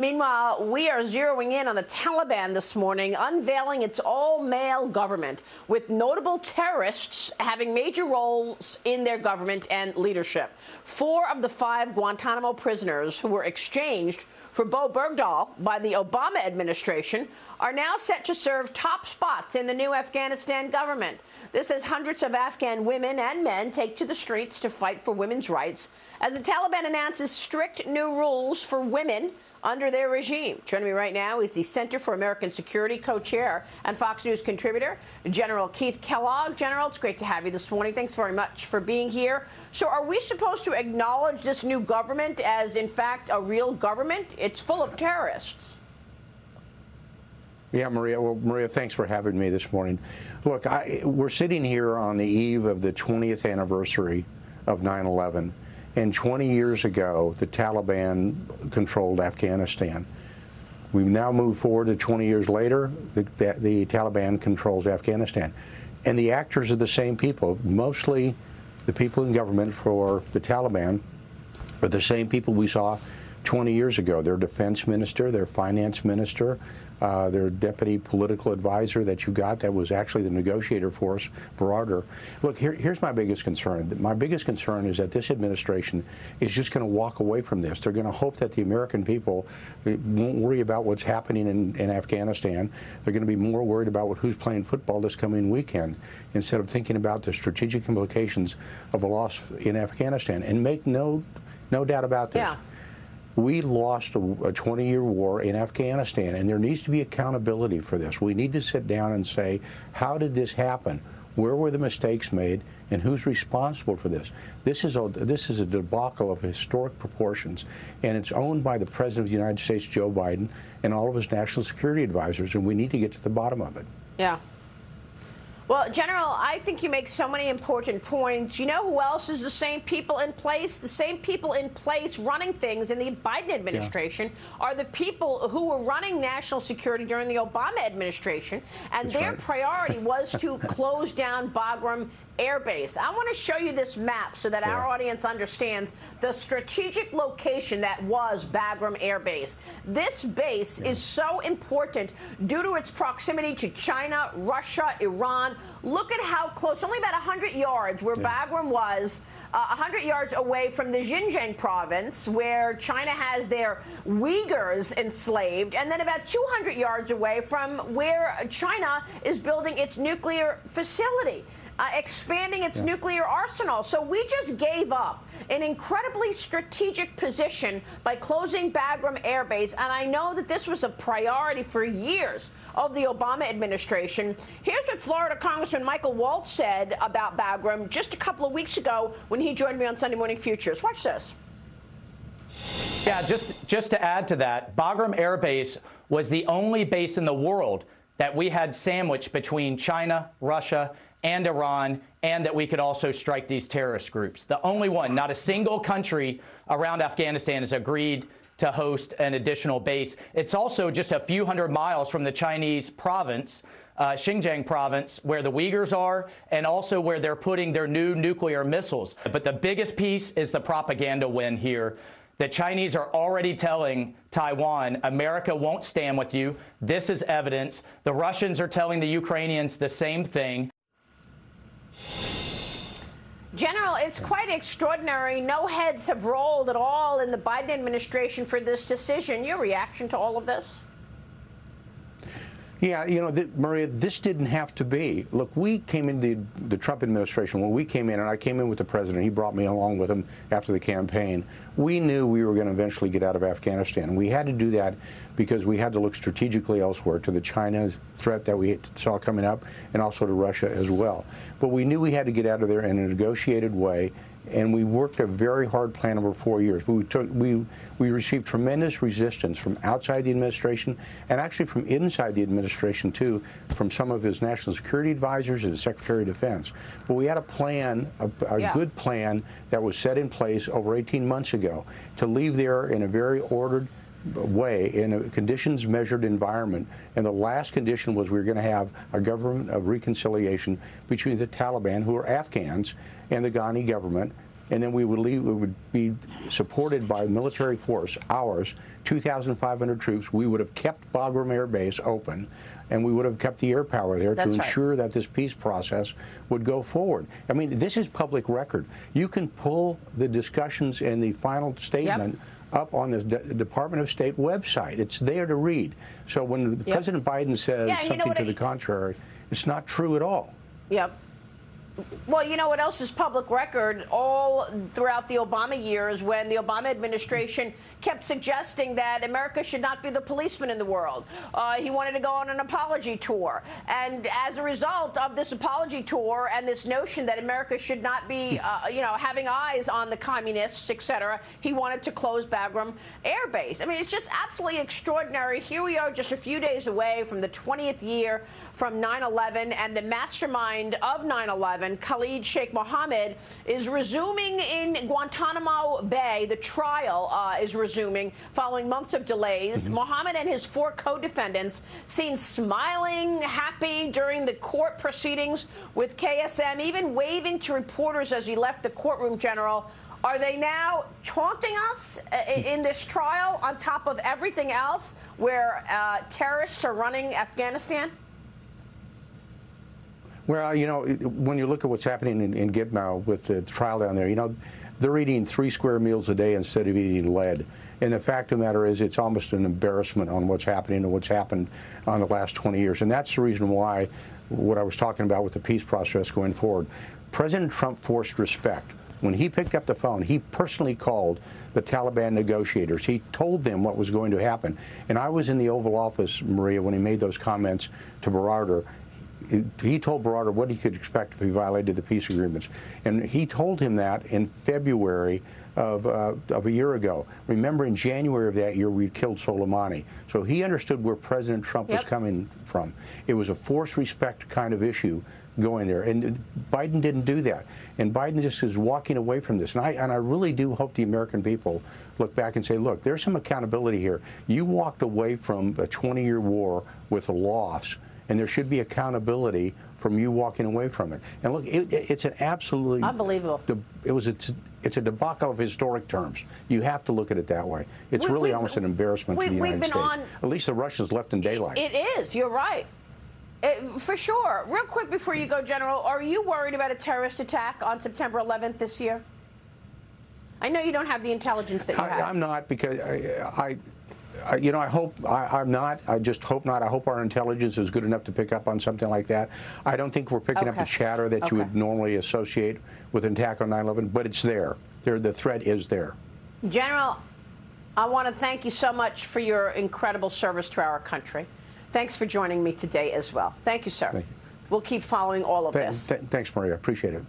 Meanwhile, we are zeroing in on the Taliban this morning, unveiling its all-male government, with notable terrorists having major roles in their government and leadership. 4 of the 5 Guantanamo prisoners who were exchanged for Bo Bergdahl by the Obama administration are now set to serve top spots in the new Afghanistan government. This as hundreds of Afghan women and men take to the streets to fight for women's rights as the Taliban announces strict new rules for women under their regime. Joining me right now is the Center for American Security co-chair and Fox News contributor, General Keith Kellogg. General, it's great to have you this morning. Thanks very much for being here. So are we supposed to acknowledge this new government as, in fact, a real government? It's full of terrorists. Yeah, Maria. Well, Maria, thanks for having me this morning. Look, we're sitting here on the eve of the 20th anniversary of 9/11. And 20 years ago, the Taliban controlled Afghanistan. We've now moved forward to 20 years later, the Taliban controls Afghanistan. And the actors are the same people. Mostly the people in government for the Taliban are the same people we saw 20 years ago. Their defense minister, their finance minister, their deputy political advisor that you got that was actually the negotiator for us, Broader. Look, here's my biggest concern. My biggest concern is that this administration is just going to walk away from this. They're going to hope that the American people won't worry about what's happening in Afghanistan. They're going to be more worried about who's playing football this coming weekend instead of thinking about the strategic implications of a loss in Afghanistan. And make no doubt about this. Yeah. We lost a 20-year war in Afghanistan, and there needs to be accountability for this. We need to sit down and say, how did this happen? Where were the mistakes made, and who's responsible for this? This is a debacle of historic proportions, and it's owned by the President of the United States, Joe Biden, and all of his national security advisors, and we need to get to the bottom of it. Yeah. Well, General, I think you make so many important points. You know who else is the same people in place? The same people in place running things in the Biden administration are the people who were running national security during the Obama administration, and their priority was to close down Bagram Air Base. I want to show you this map so that our audience understands the strategic location that was Bagram Air Base. This base is so important due to its proximity to China, Russia, Iran. Look at how close, only about 100 yards where Bagram was, 100 yards away from the Xinjiang province where China has their Uyghurs enslaved, and then about 200 yards away from where China is building its nuclear facility. Expanding its nuclear arsenal. So we just gave up an incredibly strategic position by closing Bagram Air Base, and I know that this was a priority for years of the Obama administration. Here's what Florida Congressman Michael Waltz said about Bagram just a couple of weeks ago when he joined me on Sunday Morning Futures. Watch this. Yeah, just to add to that, Bagram Air Base was the only base in the world that we had sandwiched between China, Russia, and Iran, and that we could also strike these terrorist groups. The only one, not a single country around Afghanistan has agreed to host an additional base. It's also just a few hundred miles from the Chinese province, Xinjiang province, where the Uyghurs are, and also where they're putting their new nuclear missiles. But the biggest piece is the propaganda win here. The Chinese are already telling Taiwan, America won't stand with you. This is evidence. The Russians are telling the Ukrainians the same thing. General, it's quite extraordinary. No heads have rolled at all in the Biden administration for this decision. Your reaction to all of this? Yeah, you know, Maria, this didn't have to be. Look, we came into the Trump administration. When we came in, and I came in with the president, he brought me along with him after the campaign. We knew we were going to eventually get out of Afghanistan. And we had to do that because we had to look strategically elsewhere to the China threat that we saw coming up and also to Russia as well. But we knew we had to get out of there in a negotiated way. And we worked a very hard plan over 4 years. We received tremendous resistance from outside the administration and actually from inside the administration, too, from some of his national security advisors and his Secretary of Defense. But we had a plan, a good plan that was set in place over 18 months ago to leave there in a very ordered way in a conditions measured environment. And the last condition was we were going to have a government of reconciliation between the Taliban, who are Afghans, and the Ghani government and then we would leave. We would be supported by military force, ours, 2,500 troops. We would have kept Bagram Air Base open, and we would have kept the air power there to ensure that this peace process would go forward. I mean, this is public record. You can pull the discussions and the final statement up on the Department of State website. It's there to read. So when President Biden says something to the contrary, it's not true at all. Yep. Well, you know what else is public record? All throughout the Obama years, when the Obama administration kept suggesting that America should not be the policeman in the world. He wanted to go on an apology tour. And as a result of this apology tour and this notion that America should not be, having eyes on the communists, et cetera, he wanted to close Bagram Air Base. I mean, it's just absolutely extraordinary. Here we are just a few days away from the 20th year from 9/11, and the mastermind of 9/11, Khalid Sheikh Mohammed, is resuming in Guantanamo Bay. The trial is resuming following months of delays. Mohammed and his 4 co-defendants seen smiling, happy during the court proceedings with KSM, even waving to reporters as he left the courtroom, General. Are they now taunting us in this trial on top of everything else where terrorists are running Afghanistan? Well, when you look at what's happening in Gitmo with the trial down there, they're eating 3 square meals a day instead of eating lead. And the fact of the matter is, it's almost an embarrassment on what's happening and what's happened on the last 20 years. And that's the reason why, what I was talking about with the peace process going forward, President Trump forced respect. When he picked up the phone, he personally called the Taliban negotiators. He told them what was going to happen. And I was in the Oval Office, Maria, when he made those comments to Berarder. He told Berarder what he could expect if he violated the peace agreements. And he told him that in February of a year ago. Remember, in January of that year, we killed Soleimani. So he understood where President Trump was coming from. It was a force respect kind of issue going there. And Biden didn't do that. And Biden just is walking away from this. And I really do hope the American people look back and say, look, there's some accountability here. You walked away from a 20-year war with a loss, and there should be accountability from you walking away from it. And look, it's an absolutely unbelievable. It's a debacle of historic terms. You have to look at it that way. It's really almost an embarrassment to the United States. At least the Russians left in daylight. It is. You're right. For sure. Real quick before you go, General, are you worried about a terrorist attack on September 11th this year? I know you don't have the intelligence that you have. I'm not, because I hope I'm not. I just hope not. I hope our intelligence is good enough to pick up on something like that. I don't think we're picking up the chatter that you would normally associate with an attack on 9/11, but it's there. The threat is there. General, I want to thank you so much for your incredible service to our country. Thanks for joining me today as well. Thank you, sir. Thank you. We'll keep following all of this. Thanks, Maria. Appreciate it.